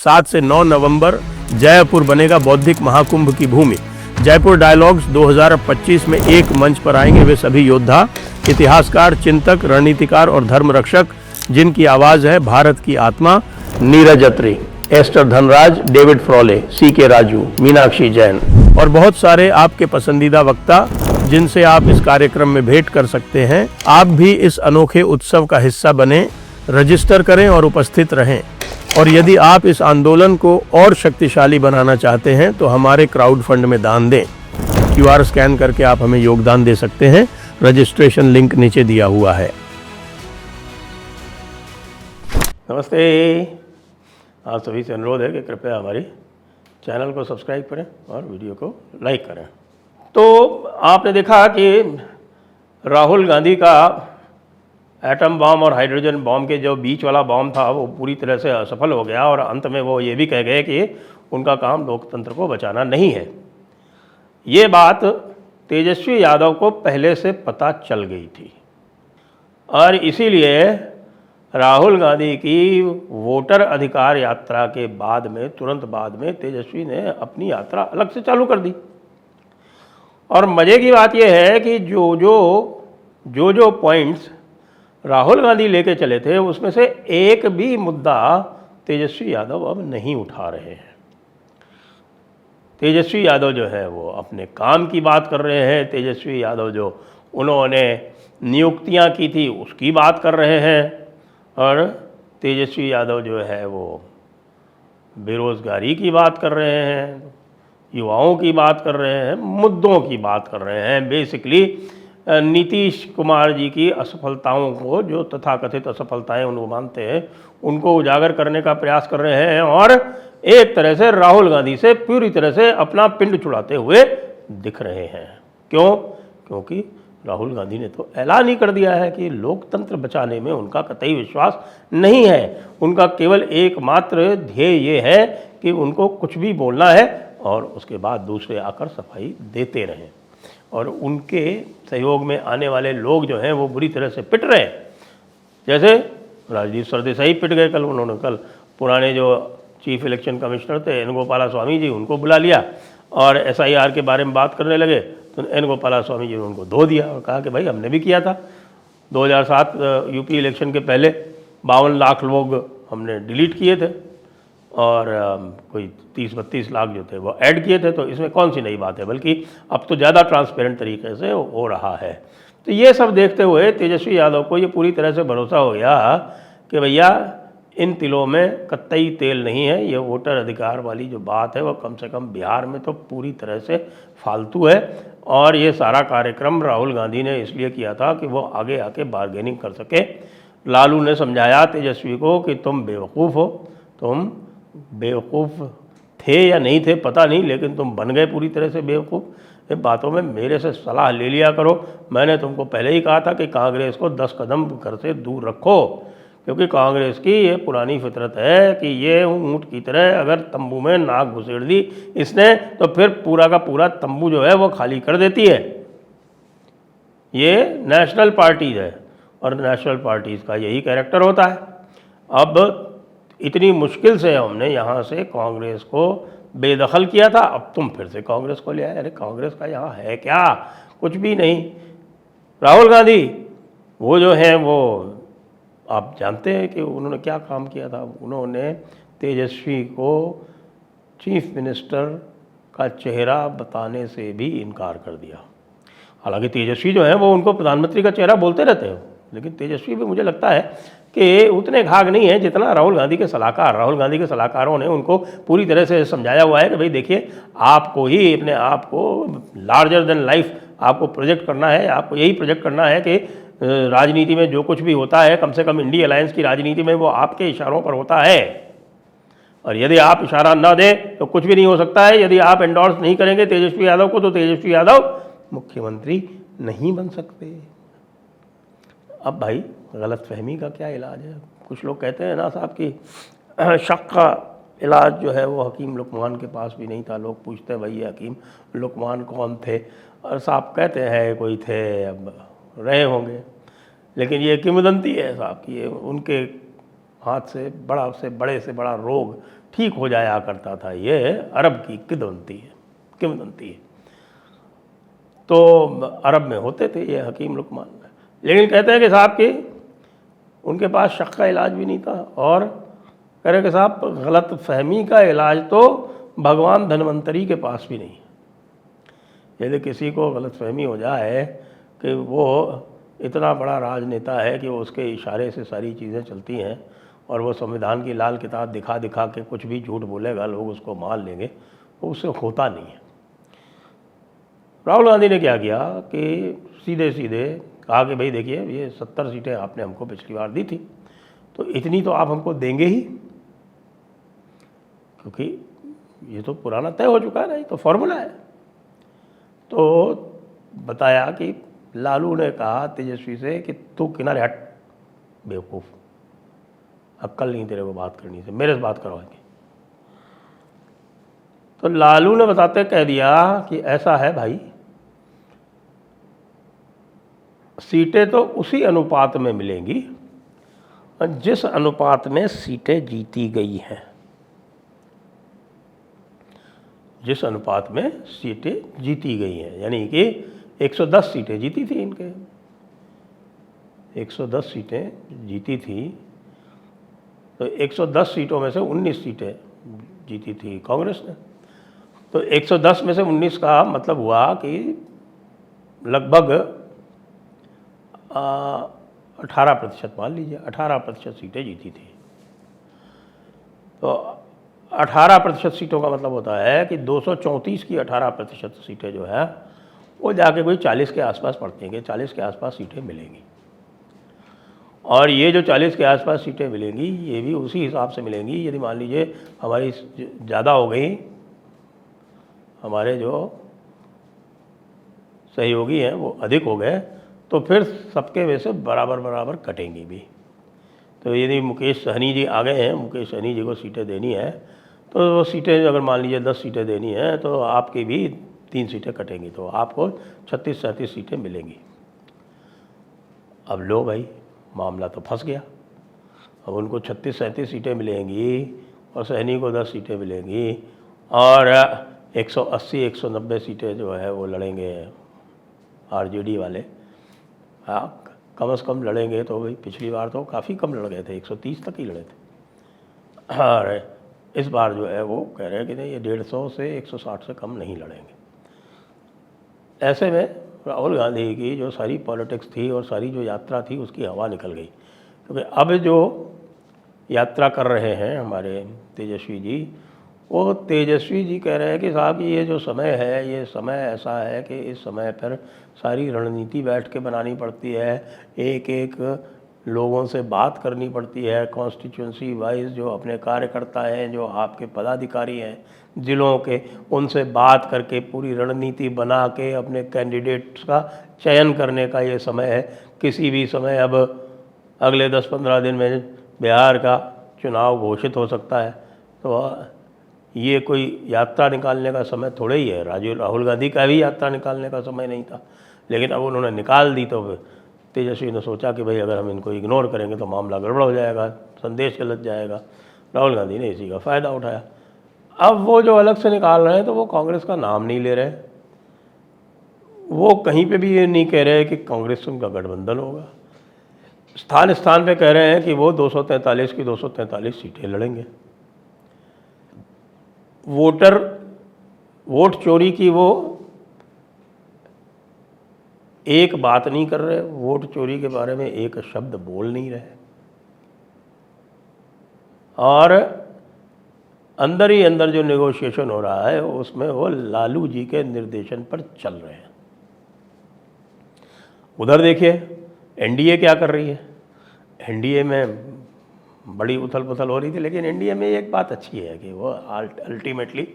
7 से 9 नवंबर जयपुर बनेगा बौद्धिक महाकुंभ की भूमि। जयपुर डायलॉग्स 2025 में एक मंच पर आएंगे वे सभी योद्धा, इतिहासकार, चिंतक, रणनीतिकार और धर्म रक्षक जिनकी आवाज़ है भारत की आत्मा। Neeraj Atri, Esther Dhanraj, David Frawley, CK Raju, Meenakshi Jain और बहुत सारे आपके पसंदीदा वक्ता जिनसे आप इस कार्यक्रम में भेंट कर सकते हैं। आप भी इस अनोखे उत्सव का हिस्सा बने, रजिस्टर करें और उपस्थित रहें। और यदि आप इस आंदोलन को और शक्तिशाली बनाना चाहते हैं तो हमारे क्राउड फंड में दान दें। QR स्कैन करके आप हमें योगदान दे सकते हैं। रजिस्ट्रेशन लिंक नीचे दिया हुआ है। नमस्ते। आप सभी से अनुरोध है कि कृपया हमारी चैनल को सब्सक्राइब करें और वीडियो को लाइक करें। तो आपने देखा कि राहुल गांधी का एटम बम और हाइड्रोजन बम के जो बीच वाला बम था वो पूरी तरह से असफल हो गया और अंत में वो ये भी कह गए कि उनका काम लोकतंत्र को बचाना नहीं है। ये बात तेजस्वी यादव को पहले से पता चल गई थी और इसीलिए राहुल गांधी की वोटर अधिकार यात्रा के बाद में, तुरंत बाद में तेजस्वी ने अपनी यात्रा अलग से चालू कर दी। और मज़े की बात यह है कि जो पॉइंट्स राहुल गांधी लेके चले थे उसमें से एक भी मुद्दा तेजस्वी यादव अब नहीं उठा रहे हैं। तेजस्वी यादव जो है वो अपने काम की बात कर रहे हैं। तेजस्वी यादव जो उन्होंने नियुक्तियां की थी उसकी बात कर रहे हैं और तेजस्वी यादव जो है वो बेरोज़गारी की बात कर रहे हैं, युवाओं की बात कर रहे हैं, मुद्दों की बात कर रहे हैं। बेसिकली नीतीश कुमार जी की असफलताओं को, जो तथाकथित असफलताएं उनको मानते हैं, उनको उजागर करने का प्रयास कर रहे हैं और एक तरह से राहुल गांधी से पूरी तरह से अपना पिंड छुड़ाते हुए दिख रहे हैं। क्यों? क्योंकि राहुल गांधी ने तो ऐलान ही कर दिया है कि लोकतंत्र बचाने में उनका कतई विश्वास नहीं है। उनका केवल एकमात्र ध्येय ये है कि उनको कुछ भी बोलना है और उसके बाद दूसरे आकर सफाई देते रहें और उनके सहयोग में आने वाले लोग जो हैं वो बुरी तरह से पिट रहे हैं। जैसे राजदीप सरदेसाई पिट गए कल। उन्होंने कल पुराने जो चीफ इलेक्शन कमिश्नर थे N. गोपालास्वामी जी, उनको बुला लिया और SIR के बारे में बात करने लगे तो N. गोपालास्वामी जी ने उनको धो दिया और कहा कि भाई हमने भी किया था 2007 UP इलेक्शन के पहले 52 लाख लोग हमने डिलीट किए थे और कोई 30-32 लाख जो थे वो ऐड किए थे, तो इसमें कौन सी नई बात है, बल्कि अब तो ज़्यादा ट्रांसपेरेंट तरीके से हो रहा है। तो ये सब देखते हुए तेजस्वी यादव को ये पूरी तरह से भरोसा हो गया कि भैया इन तिलों में कतई तेल नहीं है। ये वोटर अधिकार वाली जो बात है वो कम से कम बिहार में तो पूरी तरह से फालतू है और ये सारा कार्यक्रम राहुल गांधी ने इसलिए किया था कि वो आगे आके बार्गेनिंग कर सके। लालू ने समझाया तेजस्वी को कि तुम बेवकूफ़ हो, तुम बेवकूफ़ थे या नहीं थे पता नहीं, लेकिन तुम बन गए पूरी तरह से बेवकूफ़। इन बातों में मेरे से सलाह ले लिया करो। मैंने तुमको पहले ही कहा था कि कांग्रेस को 10 कदम घर से दूर रखो, क्योंकि कांग्रेस की ये पुरानी फितरत है कि ये ऊँट की तरह अगर तंबू में नाक घुसेड़ दी इसने तो फिर पूरा का पूरा तंबू जो है वो खाली कर देती है। ये नेशनल पार्टीज़ है और नेशनल पार्टीज़ का यही कैरेक्टर होता है। अब इतनी मुश्किल से हमने यहाँ से कांग्रेस को बेदखल किया था, अब तुम फिर से कांग्रेस को ले आए। अरे कांग्रेस का यहाँ है क्या? कुछ भी नहीं। राहुल गांधी वो जो हैं वो आप जानते हैं कि उन्होंने क्या काम किया था। उन्होंने तेजस्वी को चीफ मिनिस्टर का चेहरा बताने से भी इनकार कर दिया। हालांकि तेजस्वी जो है वो उनको प्रधानमंत्री का चेहरा बोलते रहते हैं, लेकिन तेजस्वी भी मुझे लगता है कि उतने घाघ नहीं है जितना राहुल गांधी के सलाहकार। राहुल गांधी के सलाहकारों ने उनको पूरी तरह से समझाया हुआ है कि भाई देखिए, आपको ही अपने आप को लार्जर देन लाइफ आपको प्रोजेक्ट करना है। आपको यही प्रोजेक्ट करना है कि राजनीति में जो कुछ भी होता है, कम से कम इंडी अलायंस की राजनीति में, वो आपके इशारों पर होता है और यदि आप इशारा न दें तो कुछ भी नहीं हो सकता है। यदि आप एंडोर्स नहीं करेंगे तेजस्वी यादव को तो तेजस्वी यादव मुख्यमंत्री नहीं बन सकते। अब भाई गलतफहमी का क्या इलाज है? कुछ लोग कहते हैं ना साहब कि शक का इलाज जो है वो हकीम लुकमान के पास भी नहीं था। लोग पूछते हैं भाई ये हकीम लुकमान कौन थे, और साहब कहते हैं कोई थे, अब रहे होंगे, लेकिन ये किंवदंती है साहब कि ये उनके हाथ से बड़े से बड़ा रोग ठीक हो जाया करता था। ये अरब की किंवदंती है। तो अरब में होते थे ये हकीम लुकमान, लेकिन कहते हैं कि साहब कि उनके पास शक का इलाज भी नहीं था, और कह रहे कि साहब गलत फहमी का इलाज तो भगवान धन्वंतरी के पास भी नहीं। यदि किसी को गलत फहमी हो जाए कि वो इतना बड़ा राजनेता है कि वो उसके इशारे से सारी चीज़ें चलती हैं, और वो संविधान की लाल किताब दिखा दिखा के कुछ भी झूठ बोलेगा, लोग उसको मान लेंगे, वो उससे होता नहीं है। राहुल गांधी ने क्या किया कि सीधे सीधे कहा कि भाई देखिए, ये 70 सीटें आपने हमको पिछली बार दी थी, तो इतनी तो आप हमको देंगे ही, क्योंकि ये तो पुराना तय हो चुका है ना, ये तो फॉर्मूला है। तो बताया कि लालू ने कहा तेजस्वी से कि तू किनारे हट बेवकूफ़, अक्ल नहीं तेरे को बात करनी से, मेरे से बात करवाएंगे। तो लालू ने बताते कह दिया कि ऐसा है भाई, सीटें तो उसी अनुपात में मिलेंगी जिस अनुपात में सीटें जीती गई हैं, जिस अनुपात में सीटें जीती गई हैं। यानी कि 110 सीटें जीती थी इनके, 110 सीटें जीती थी, तो 110 सीटों में से 19 सीटें जीती थी कांग्रेस ने। तो 110 में से 19 का मतलब हुआ कि लगभग 18%, मान लीजिए 18% सीटें जीती थी। तो 18% सीटों का मतलब होता है कि 234 की 18% सीटें जो है वो जाके कोई 40 के आसपास पड़ती हैं, कि 40 के आसपास सीटें मिलेंगी। और ये जो 40 के आसपास सीटें मिलेंगी, ये भी उसी हिसाब से मिलेंगी। यदि मान लीजिए हमारी ज़्यादा हो गई, हमारे जो सहयोगी हैं वो अधिक हो गए, तो फिर सबके में से बराबर बराबर कटेंगी भी। तो यदि मुकेश सहनी जी आ गए हैं, मुकेश सहनी जी को सीटें देनी है, तो वो सीटें अगर मान लीजिए 10 सीटें देनी है, तो आपकी भी 3 सीटें कटेंगी, तो आपको 36-37 सीटें मिलेंगी। अब लो भाई, मामला तो फंस गया। अब उनको 36-37 सीटें मिलेंगी और सहनी को 10 सीटें मिलेंगी, और 180-190 सीटें जो है वो लड़ेंगे आरजेडी वाले। हाँ, कम से कम लड़ेंगे तो भाई, पिछली बार तो काफ़ी कम लड़ गए थे, 130 तक ही लड़े थे। और इस बार जो है वो कह रहे हैं कि नहीं, ये 150 से 160 से कम नहीं लड़ेंगे। ऐसे में राहुल गांधी की जो सारी पॉलिटिक्स थी और सारी जो यात्रा थी, उसकी हवा निकल गई। क्योंकि अब जो यात्रा कर रहे हैं हमारे तेजस्वी जी, वो तेजस्वी जी कह रहे हैं कि साहब ये जो समय है, ये समय ऐसा है कि इस समय पर सारी रणनीति बैठ के बनानी पड़ती है, एक एक लोगों से बात करनी पड़ती है, कॉन्स्टिट्यूंसी वाइज जो अपने कार्यकर्ता हैं, जो आपके पदाधिकारी हैं ज़िलों के, उनसे बात करके पूरी रणनीति बना के अपने कैंडिडेट्स का चयन करने का ये समय है। किसी भी समय अब अगले 10-15 दिन में बिहार का चुनाव घोषित हो सकता है, तो ये कोई यात्रा निकालने का समय थोड़े ही है। राहुल गांधी का भी यात्रा निकालने का समय नहीं था, लेकिन अब उन्होंने निकाल दी। तो तेजस्वी ने सोचा कि भाई अगर हम इनको इग्नोर करेंगे तो मामला गड़बड़ हो जाएगा, संदेश गलत जाएगा। राहुल गांधी ने इसी का फ़ायदा उठाया। अब वो जो अलग से निकाल रहे हैं, तो वो कांग्रेस का नाम नहीं ले रहे, वो कहीं पे भी ये नहीं कह रहे कि कांग्रेस से उनका गठबंधन होगा। स्थान स्थान पे कह रहे हैं कि वो 243 की 243 सीटें लड़ेंगे। वोट चोरी की वो एक बात नहीं कर रहे, वोट चोरी के बारे में एक शब्द बोल नहीं रहे, और अंदर ही अंदर जो नेगोशिएशन हो रहा है उसमें वो लालू जी के निर्देशन पर चल रहे हैं। उधर देखिए एनडीए क्या कर रही है। एनडीए में बड़ी उथल पुथल हो रही थी, लेकिन एनडीए में एक बात अच्छी है कि वो अल्टीमेटली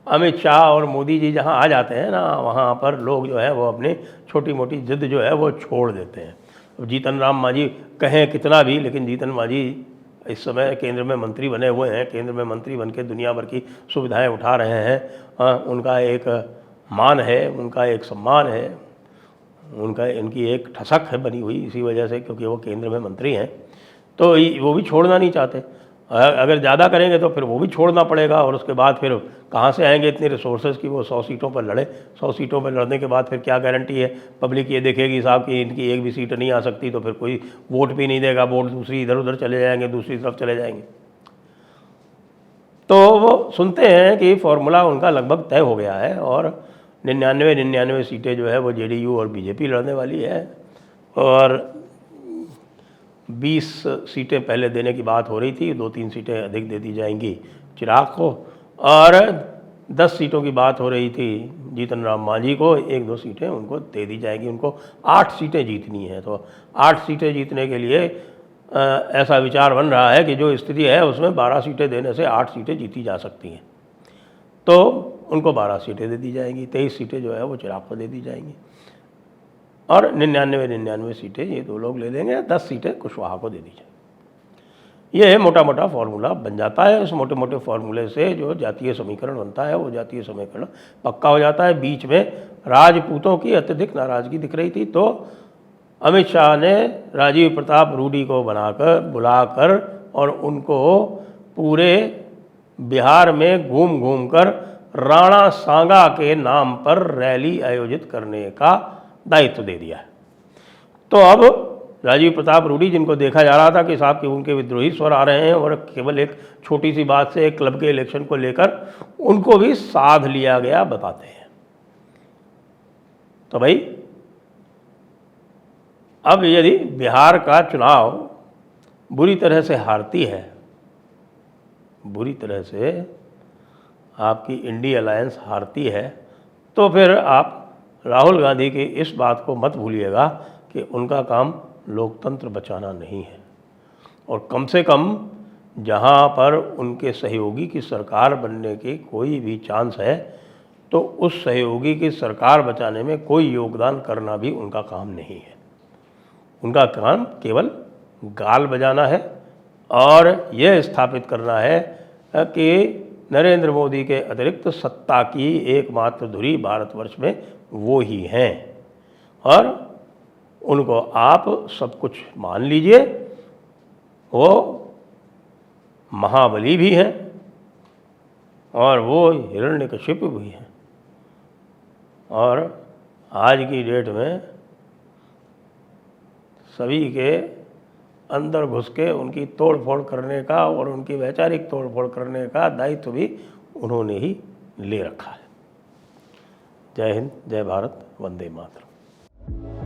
अमित शाह और मोदी जी जहाँ आ जाते हैं ना, वहाँ पर लोग जो है वो अपनी छोटी मोटी जिद जो है वो छोड़ देते हैं। जीतन राम मांझी कहें कितना भी, लेकिन जीतन मांझी इस समय केंद्र में मंत्री बने हुए हैं, केंद्र में मंत्री बन के दुनिया भर की सुविधाएं उठा रहे हैं। उनका एक मान है, उनका एक सम्मान है, उनका इनकी एक ठसक है बनी हुई इसी वजह से, क्योंकि वो केंद्र में मंत्री हैं, तो वो भी छोड़ना नहीं चाहते। अगर ज़्यादा करेंगे तो फिर वो भी छोड़ना पड़ेगा, और उसके बाद फिर कहाँ से आएंगे इतने रिसोर्सेज कि वो 100 सीटों पर लड़े। 100 सीटों पर लड़ने के बाद फिर क्या गारंटी है, पब्लिक ये देखेगी साहब कि इनकी एक भी सीट नहीं आ सकती, तो फिर कोई वोट भी नहीं देगा, वोट दूसरी इधर उधर चले जाएंगे, दूसरी तरफ चले जाएंगे। तो वो सुनते हैं कि फॉर्मूला उनका लगभग तय हो गया है, और 99 सीटें जो है वो जेडीयू और बीजेपी लड़ने वाली है, और 20 सीटें पहले देने की बात हो रही थी, 2-3 सीटें अधिक दे दी जाएंगी चिराग को, और 10 सीटों की बात हो रही थी जीतन राम मांझी को, 1-2 सीटें उनको दे दी जाएगी। उनको 8 सीटें जीतनी है, तो 8 सीटें जीतने के लिए ऐसा विचार बन रहा है कि जो स्थिति है उसमें 12 सीटें देने से 8 सीटें जीती जा सकती हैं, तो उनको 12 सीटें दे दी जाएंगी, 23 सीटें जो है वो चिराग को दे दी जाएंगी, और 99 सीटें ये दो लोग ले लेंगे, 10 सीटें कुशवाहा को दे दी जाएंगी। ये मोटा मोटा फार्मूला बन जाता है। उस मोटे मोटे फार्मूले से जो जातीय समीकरण बनता है वो जातीय समीकरण पक्का हो जाता है। बीच में राजपूतों की अत्यधिक नाराज़गी दिख रही थी, तो अमित शाह ने राजीव प्रताप रूडी को बुलाकर और उनको पूरे बिहार में घूम घूम कर राणा सांगा के नाम पर रैली आयोजित करने का दायित्व दे दिया है। तो अब राजीव प्रताप रूडी, जिनको देखा जा रहा था कि साहब कि उनके विद्रोही स्वर आ रहे हैं और केवल एक छोटी सी बात से एक क्लब के इलेक्शन को लेकर उनको भी साध लिया गया बताते हैं। तो भाई अब यदि बिहार का चुनाव बुरी तरह से हारती है, बुरी तरह से आपकी इंडी अलायंस हारती है, तो फिर आप राहुल गांधी की इस बात को मत भूलिएगा कि उनका काम लोकतंत्र बचाना नहीं है, और कम से कम जहां पर उनके सहयोगी की सरकार बनने की कोई भी चांस है, तो उस सहयोगी की सरकार बचाने में कोई योगदान करना भी उनका काम नहीं है। उनका काम केवल गाल बजाना है और यह स्थापित करना है कि नरेंद्र मोदी के अतिरिक्त सत्ता की एकमात्र धुरी भारतवर्ष में वो ही हैं, और उनको आप सब कुछ मान लीजिए। वो महाबली भी हैं और वो हिरण्यकशिपु भी हैं, और आज की डेट में सभी के अंदर घुस के उनकी तोड़ फोड़ करने का और उनकी वैचारिक तोड़ फोड़ करने का दायित्व भी उन्होंने ही ले रखा है। जय हिंद, जय भारत, वंदे मातरम।